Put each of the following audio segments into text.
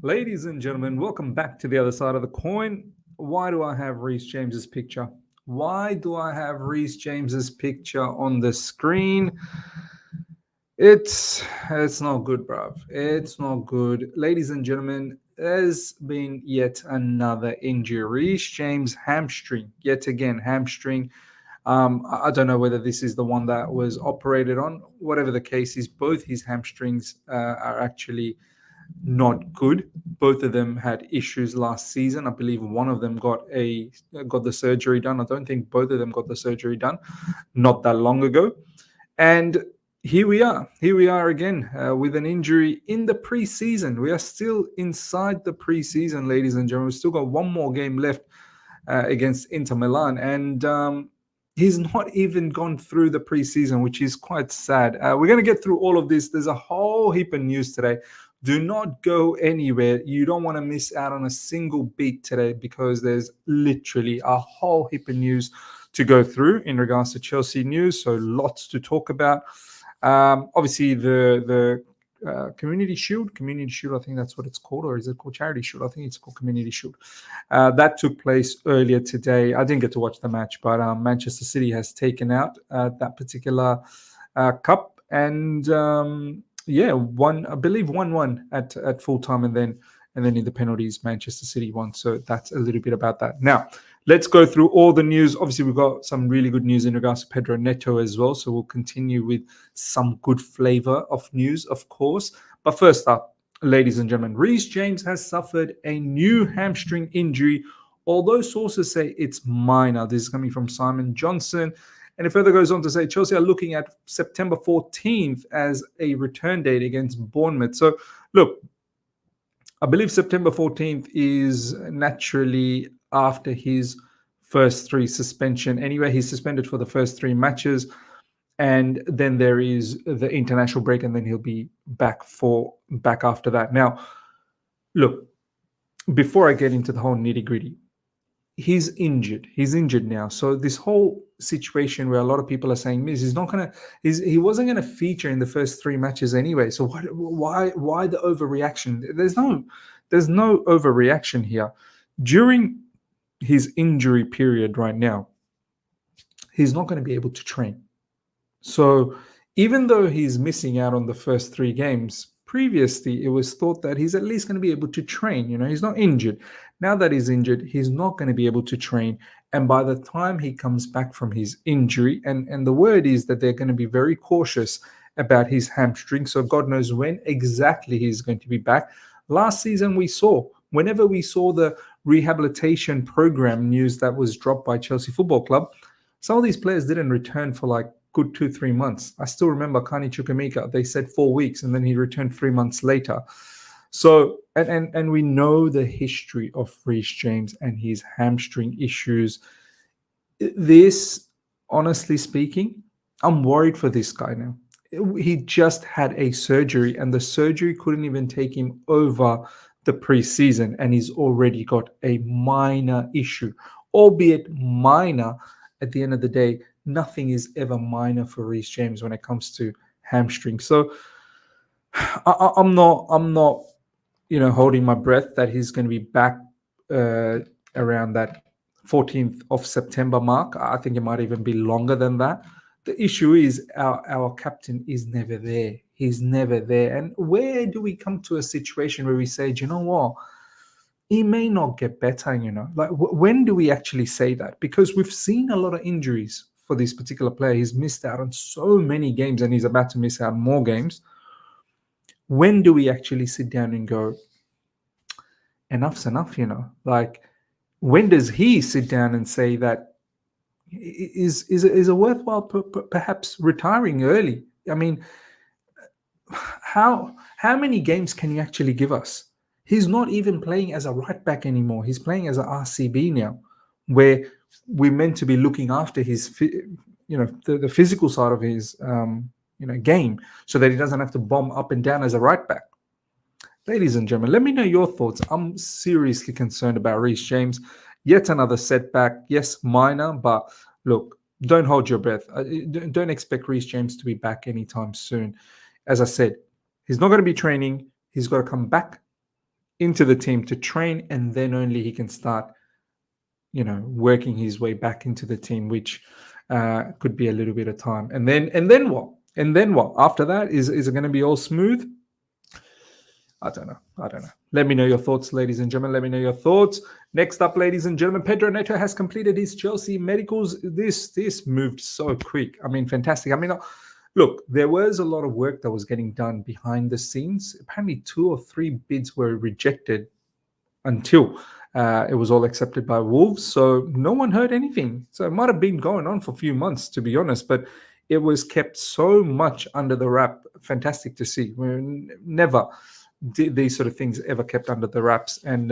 Ladies and gentlemen, welcome back to the other side of the coin. Why do I have Reece James's picture? Why do I have Reece James's picture on the screen? It's not good, bruv. It's not good. Ladies and gentlemen, there's been yet another injury. Reece James hamstring. Yet again, hamstring. I don't know whether this is the one that was operated on. Whatever the case is, both his hamstrings are actually not good. Both of them had issues last season. I believe one of them got the surgery done. I don't think both of them got the surgery done not that long ago. And here we are. Here we are again with an injury in the preseason. We are still inside the preseason, ladies and gentlemen. We've still got one more game left against Inter Milan, and he's not even gone through the preseason, which is quite sad. We're going to get through all of this. There's a whole heap of news today. Do not go anywhere. You don't want to miss out on a single beat today because there's literally a whole heap of news to go through in regards to Chelsea news. So lots to talk about. Obviously, the Community Shield, I think that's what it's called, or is it called Charity Shield? I think it's called Community Shield. That took place earlier today. I didn't get to watch the match, but Manchester City has taken out that particular cup, and I believe 1-1 at full time, and then in the penalties, Manchester City won. So that's a little bit about that. Now, let's go through all the news. Obviously, we've got some really good news in regards to Pedro Neto as well. So we'll continue with some good flavor of news, of course. But first up, ladies and gentlemen, Reece James has suffered a new hamstring injury, although sources say it's minor. This is coming from Simon Johnson. And it further goes on to say Chelsea are looking at September 14th as a return date against Bournemouth. So, look, I believe September 14th is naturally after his first three suspension. Anyway, he's suspended for the first three matches, and then there is the international break, and then he'll be back after that. Now, look, before I get into the whole nitty-gritty, he's injured. He's injured now. So this whole situation where a lot of people are saying, "Miss, he wasn't gonna feature in the first three matches anyway." So why the overreaction? There's no overreaction here. During his injury period right now, he's not going to be able to train. So even though he's missing out on the first three games, previously it was thought that he's at least going to be able to train. He's not injured. Now that he's injured, he's not going to be able to train. And by the time he comes back from his injury, and the word is that they're going to be very cautious about his hamstring. So God knows when exactly he's going to be back. Last season, whenever we saw the rehabilitation program news that was dropped by Chelsea Football Club, some of these players didn't return for like good 2-3 months. I still remember Kani Chukwuemeka. They said 4 weeks, and then he returned 3 months later. So, and we know the history of Reece James and his hamstring issues. This, honestly speaking, I'm worried for this guy now. He just had a surgery, and the surgery couldn't even take him over the preseason, and he's already got a minor issue, albeit minor. At the end of the day, nothing is ever minor for Reece James when it comes to hamstring. So I'm not, holding my breath that he's going to be back around that 14th of September mark. I think it might even be longer than that. The issue is our captain is never there. He's never there. And where do we come to a situation where we say, do you know what? He may not get better, Like, when do we actually say that? Because we've seen a lot of injuries for this particular player. He's missed out on so many games, and he's about to miss out on more games. When do we actually sit down and go, enough's enough, Like, when does he sit down and say that is it worthwhile perhaps retiring early? I mean, how many games can you actually give us? He's not even playing as a right back anymore. He's playing as a RCB now, where we're meant to be looking after his, the physical side of his, game, so that he doesn't have to bomb up and down as a right back. Ladies and gentlemen, let me know your thoughts. I'm seriously concerned about Reece James. Yet another setback. Yes, minor, but look, don't hold your breath. Don't expect Reece James to be back anytime soon. As I said, he's not going to be training. He's got to come back into the team to train, and then only he can start, working his way back into the team, which could be a little bit of time. And then what? And then what? After that, is it going to be all smooth? I don't know. I don't know. Let me know your thoughts, ladies and gentlemen. Let me know your thoughts. Next up, ladies and gentlemen, Pedro Neto has completed his Chelsea medicals. This moved so quick. I mean, fantastic. I mean, look, there was a lot of work that was getting done behind the scenes. Apparently, 2 or 3 bids were rejected until it was all accepted by Wolves. So no one heard anything. So it might have been going on for a few months, to be honest, but it was kept so much under the wrap. Fantastic to see. We're never did these sort of things ever kept under the wraps. And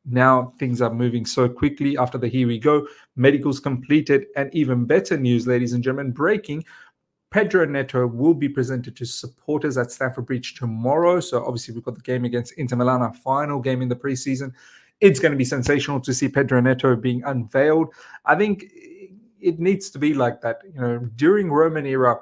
now things are moving so quickly after the here we go. Medicals completed. And even better news, ladies and gentlemen, breaking. Pedro Neto will be presented to supporters at Stamford Bridge tomorrow. So obviously we've got the game against Inter Milan, our final game in the preseason. It's going to be sensational to see Pedro Neto being unveiled. I think it needs to be like that. During Roman era,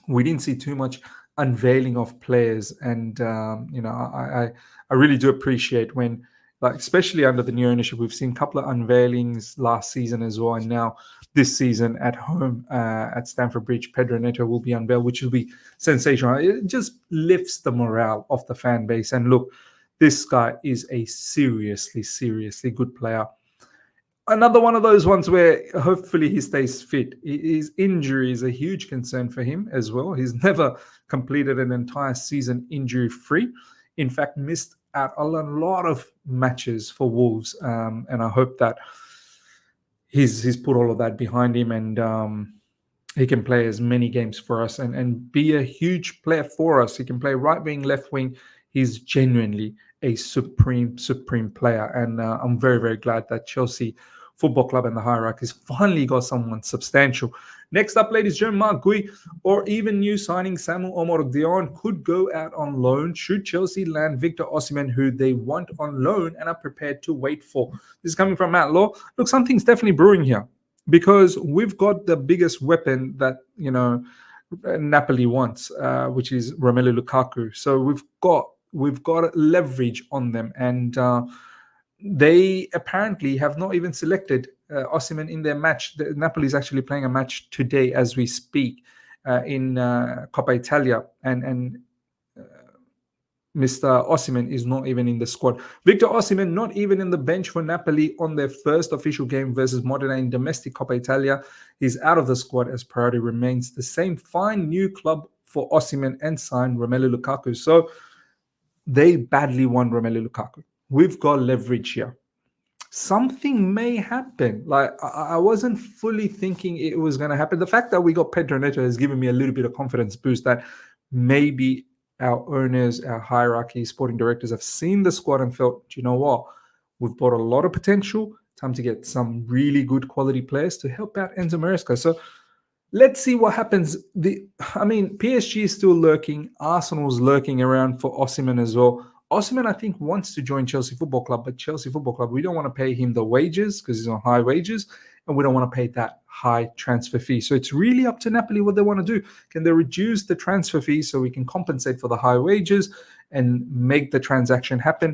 we didn't see too much unveiling of players, and I really do appreciate when, like, especially under the new ownership, we've seen a couple of unveilings last season as well, and now this season at home at Stamford Bridge, Pedro Neto will be unveiled, which will be sensational. It just lifts the morale of the fan base. And look, this guy is a seriously good player. Another one of those ones where hopefully he stays fit. His injury is a huge concern for him as well. He's never completed an entire season injury-free. In fact, missed out on a lot of matches for Wolves. And I hope that he's put all of that behind him, and he can play as many games for us and be a huge player for us. He can play right wing, left wing. He's genuinely a supreme player. And I'm very glad that Chelsea Football Club and the hierarchies finally got someone substantial. Next up, ladies and gentlemen, Mark Gui or even new signing Samuel Omar-Dion could go out on loan should Chelsea land Victor Osimhen, who they want on loan and are prepared to wait for. This is coming from Matt Law. Look, something's definitely brewing here, because we've got the biggest weapon that Napoli wants, which is Romelu Lukaku. So we've got leverage on them, and they apparently have not even selected Osimhen in their match. Napoli is actually playing a match today as we speak in Coppa Italia, and Mr. Osimhen is not even in the squad. Victor Osimhen not even in the bench for Napoli on their first official game versus Modena in domestic Coppa Italia. He's out of the squad as priority remains the same. Find new club for Osimhen and sign Romelu Lukaku. So they badly want Romelu Lukaku. We've got leverage here. Something may happen. Like, I wasn't fully thinking it was going to happen. The fact that we got Pedro Neto has given me a little bit of confidence boost that maybe our owners, our hierarchy, sporting directors have seen the squad and felt, do you know what? We've got a lot of potential. Time to get some really good quality players to help out Enzo Maresca. So let's see what happens. PSG is still lurking. Arsenal's lurking around for Osimhen as well. Osimhen, I think, wants to join Chelsea Football Club, but Chelsea Football Club, we don't want to pay him the wages because he's on high wages, and we don't want to pay that high transfer fee. So it's really up to Napoli what they want to do. Can they reduce the transfer fee so we can compensate for the high wages and make the transaction happen?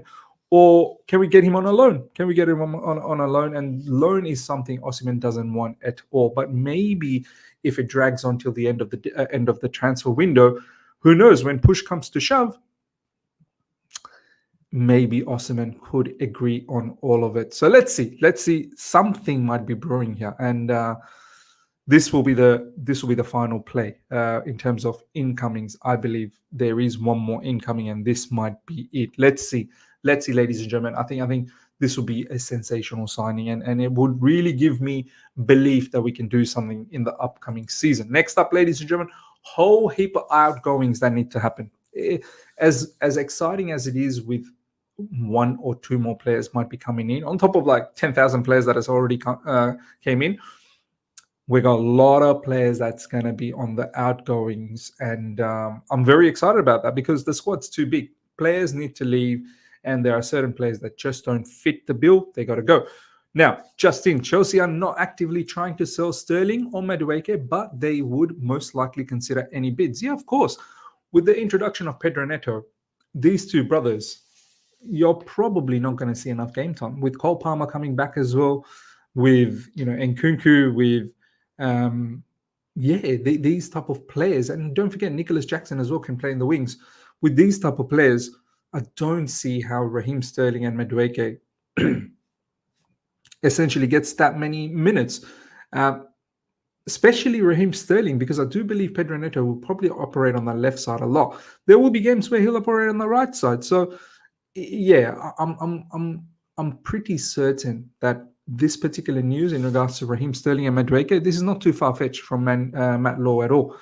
Or can we get him on a loan? Can we get him on a loan? And loan is something Osimhen doesn't want at all. But maybe if it drags on till the end of the transfer window, who knows? When push comes to shove, maybe Osimhen could agree on all of it. So let's see. Something might be brewing here, and this will be the final play in terms of incomings. I believe there is one more incoming, and this might be it. Let's see, ladies and gentlemen. I think this will be a sensational signing, and it would really give me belief that we can do something in the upcoming season. Next up, ladies and gentlemen, whole heap of outgoings that need to happen. As exciting as it is with 1 or 2 more players might be coming in on top of like 10,000 players that has already came in, we got a lot of players that's going to be on the outgoings, and I'm very excited about that because the squad's too big. Players need to leave, and there are certain players that just don't fit the bill. They got to go. Now, Justin, Chelsea are not actively trying to sell Sterling or Madueke, but they would most likely consider any bids. Yeah, of course. With the introduction of Pedro Neto, these two brothers, you're probably not going to see enough game time with Cole Palmer coming back as well, with Nkunku, with these type of players, and don't forget Nicholas Jackson as well can play in the wings. With these type of players, I don't see how Raheem Sterling and Madueke essentially gets that many minutes. Uh, Especially Raheem Sterling, because I do believe Pedro Neto will probably operate on the left side a lot. There will be games where he'll operate on the right side. So, yeah, I'm pretty certain that this particular news in regards to Raheem Sterling and Madueke, this is not too far fetched from Matt Law at all.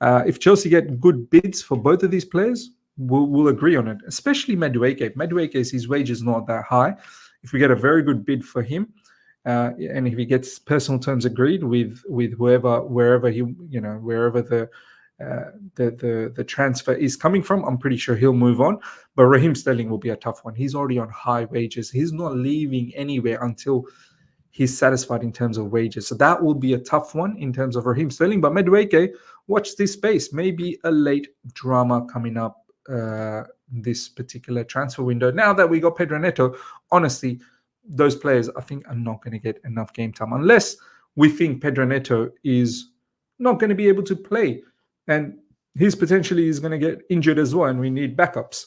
If Chelsea get good bids for both of these players, we'll agree on it. Especially Madueke. Madueke, his wage is not that high. If we get a very good bid for him, and if he gets personal terms agreed with whoever, wherever he, wherever the transfer is coming from, I'm pretty sure he'll move on. But Raheem Sterling will be a tough one. He's already on high wages. He's not leaving anywhere until he's satisfied in terms of wages. So that will be a tough one in terms of Raheem Sterling. But Madueke, watch this space. Maybe a late drama coming up this particular transfer window. Now that we got Pedro Neto, honestly, those players, I think, are not going to get enough game time unless we think Pedro Neto is not going to be able to play, and he's potentially is going to get injured as well, and we need backups.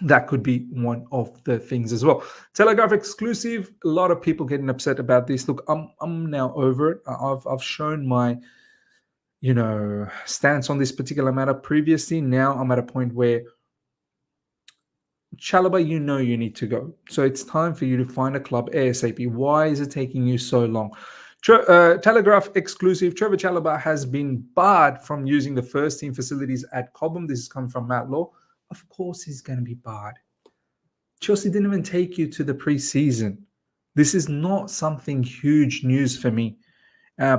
That could be one of the things as well. Telegraph exclusive. A lot of people getting upset about this. Look, I'm now over it. I've shown my stance on this particular matter previously. Now I'm at a point where Chalobah, you need to go. So it's time for you to find a club ASAP. Why is it taking you so long? Telegraph exclusive. Trevor Chalobah has been barred from using the first team facilities at Cobham. This is coming from Matt Law. Of course he's going to be barred. Chelsea didn't even take you to the preseason. This is not something huge news for me.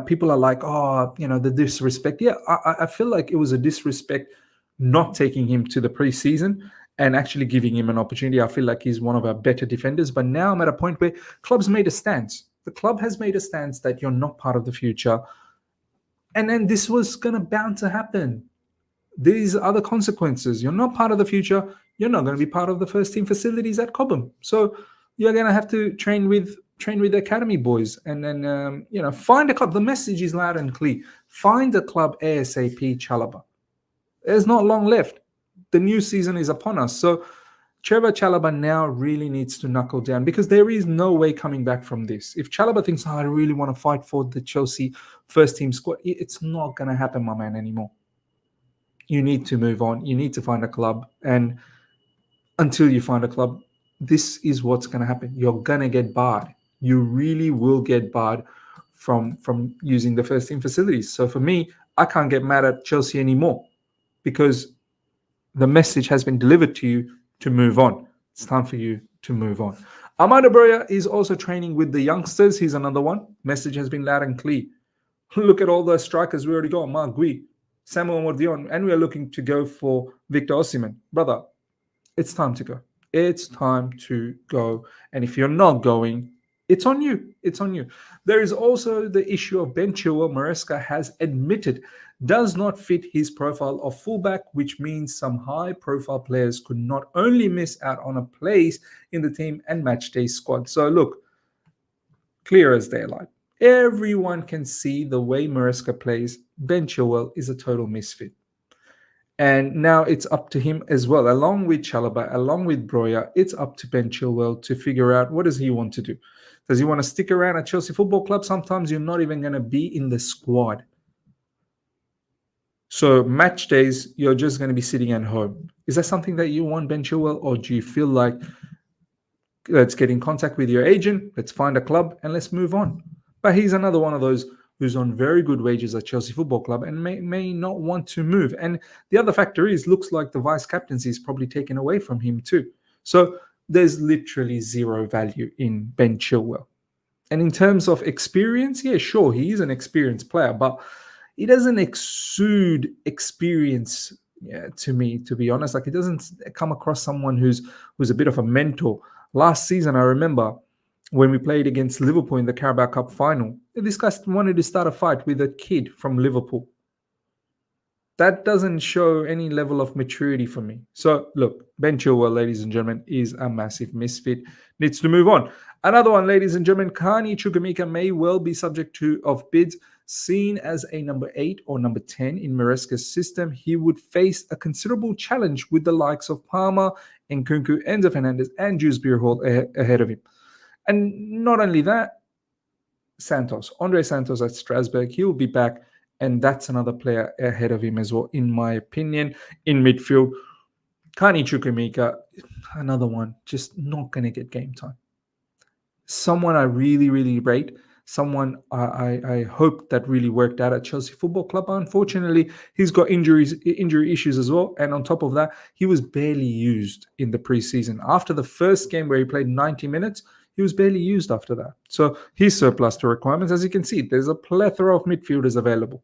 People are like, the disrespect. Yeah, I feel like it was a disrespect not taking him to the preseason and actually giving him an opportunity. I feel like he's one of our better defenders. But now I'm at a point where club's made a stance. The club has made a stance that you're not part of the future. And then this was going to bound to happen. These are the consequences. You're not part of the future. You're not going to be part of the first team facilities at Cobham. So you're going to have to train with the academy boys, and then find a club. The message is loud and clear. Find a club ASAP, Chalobah. There's not long left. The new season is upon us. So Trevor Chalobah now really needs to knuckle down, because there is no way coming back from this. If Chalobah thinks, I really want to fight for the Chelsea first team squad, it's not going to happen, my man, anymore. You need to move on. You need to find a club. And until you find a club, this is what's going to happen. You're going to get barred. You really will get barred from using the first team facilities. So for me, I can't get mad at Chelsea anymore, because the message has been delivered to you to move on. It's time for you to move on. Amanda Broya is also training with the youngsters. He's another one. Message has been loud and clear. Look at all the strikers we already got. Mark Gui, Samuel Mordion, and we are looking to go for Victor Osimhen. Brother, it's time to go. It's time to go. And if you're not going, it's on you. It's on you. There is also the issue of Ben Chilwell. Maresca has admitted does not fit his profile of fullback, which means some high-profile players could not only miss out on a place in the team and matchday squad. So look, clear as daylight. Everyone can see the way Maresca plays. Ben Chilwell is a total misfit. And now it's up to him as well, along with Chalobah, along with Broya. It's up to Ben Chilwell to figure out, what does he want to do. Does he want to stick around at Chelsea Football Club? Sometimes you're not even going to be in the squad. So match days, you're just going to be sitting at home. Is that something that you want, Ben Chilwell? Or do you feel like, let's get in contact with your agent, let's find a club, and let's move on? But he's another one of those who's on very good wages at Chelsea Football Club and may not want to move. And the other factor is, looks like the vice captaincy is probably taken away from him too. So there's literally zero value in Ben Chilwell. And in terms of experience, yeah, sure, he is an experienced player, but he doesn't exude experience to me, to be honest. Like, he doesn't come across someone who's a bit of a mentor. Last season, I remember when we played against Liverpool in the Carabao Cup final, this guy wanted to start a fight with a kid from Liverpool. That doesn't show any level of maturity for me. So look, Ben Chilwell, ladies and gentlemen, is a massive misfit. Needs to move on. Another one, ladies and gentlemen, Carney Chukwuemeka may well be subject to of bids. Seen as a number 8 or number 10 in Maresca's system, he would face a considerable challenge with the likes of Palmer, Nkunku, Enzo Fernandez, and Dewsbury Hall ahead of him. And not only that, Andre Santos at Strasbourg, he will be back, and that's another player ahead of him as well, in my opinion. In midfield, Kani Chukwuemeka, another one, just not going to get game time. Someone I really, really rate, someone I hope that really worked out at Chelsea Football Club. Unfortunately, he's got injury issues as well. And on top of that, he was barely used in the preseason. After the first game where he played 90 minutes, he was barely used after that. So he's surplus to requirements. As you can see, there's a plethora of midfielders available.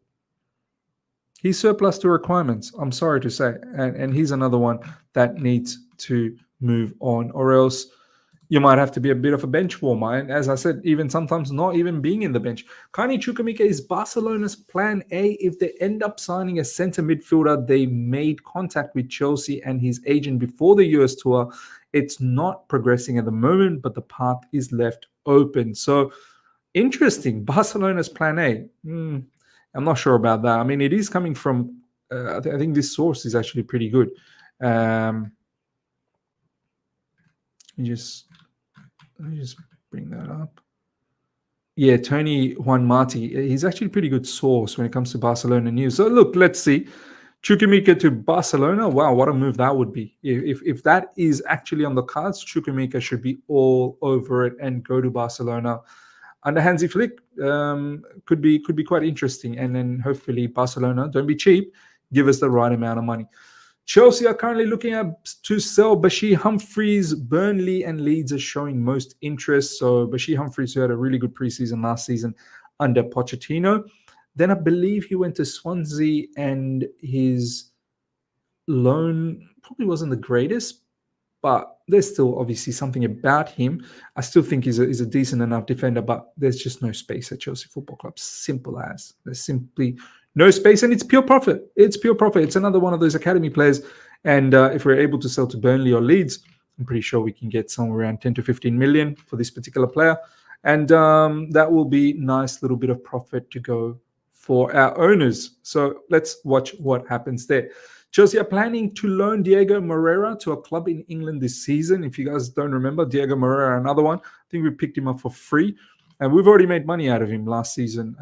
He's surplus to requirements, I'm sorry to say. And he's another one that needs to move on, or else you might have to be a bit of a bench warmer. And as I said, even sometimes not even being in the bench. Kani Chukwuemeka is Barcelona's plan A. If they end up signing a centre midfielder, they made contact with Chelsea and his agent before the US tour. It's not progressing at the moment, but the path is left open. So interesting. Barcelona's plan A. I'm not sure about that. I mean, it is coming from, I think this source is actually pretty good. Let me just bring that up. Yeah, Tony Juan Marti. He's actually a pretty good source when it comes to Barcelona news. So look, let's see. Chukwuemeka to Barcelona. Wow, what a move that would be. If that is actually on the cards, Chukwuemeka should be all over it and go to Barcelona. Under Hansi Flick, could be quite interesting. And then hopefully Barcelona, don't be cheap, give us the right amount of money. Chelsea are currently looking to sell Bashir Humphries. Burnley and Leeds are showing most interest. So Bashir Humphries, who had a really good preseason last season under Pochettino. Then I believe he went to Swansea and his loan probably wasn't the greatest, but there's still obviously something about him. I still think he's a decent enough defender, but there's just no space at Chelsea Football Club. Simple as. There's simply no space, and it's pure profit. It's pure profit. It's another one of those academy players, and if we're able to sell to Burnley or Leeds, I'm pretty sure we can get somewhere around 10 to 15 million for this particular player, and that will be nice little bit of profit to go for our owners. So let's watch what happens there. Chelsea are planning to loan Diego Moreira to a club in England this season. If you guys don't remember, Diego Moreira, another one. I think we picked him up for free. And we've already made money out of him last season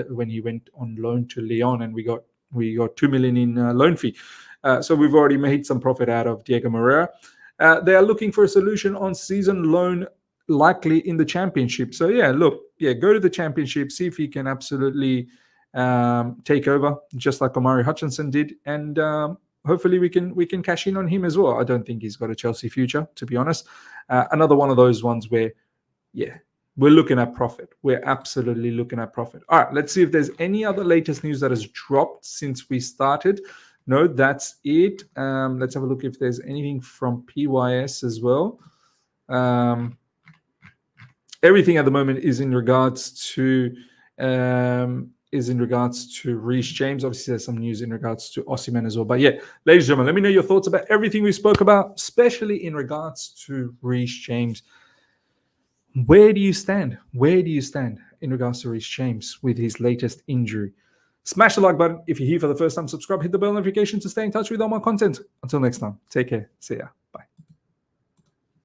when he went on loan to Lyon, and we got 2 million in loan fee. So we've already made some profit out of Diego Moreira. They are looking for a solution on season loan, likely in the Championship. So go to the Championship, see if he can absolutely take over, just like Omari Hutchinson did, and hopefully we can cash in on him as well. I don't think he's got a Chelsea future, to be honest. Another one of those ones where, we're looking at profit. We're absolutely looking at profit. All right, let's see if there's any other latest news that has dropped since we started. No, that's it. Let's have a look if there's anything from PYS as well. Everything at the moment is in regards to Reece James. Obviously, there's some news in regards to Osimhen as well. But ladies and gentlemen, let me know your thoughts about everything we spoke about, especially in regards to Reece James. Where do you stand? Where do you stand in regards to Reece James with his latest injury? Smash the like button. If you're here for the first time, subscribe, hit the bell notification to stay in touch with all my content. Until next time, take care. See ya.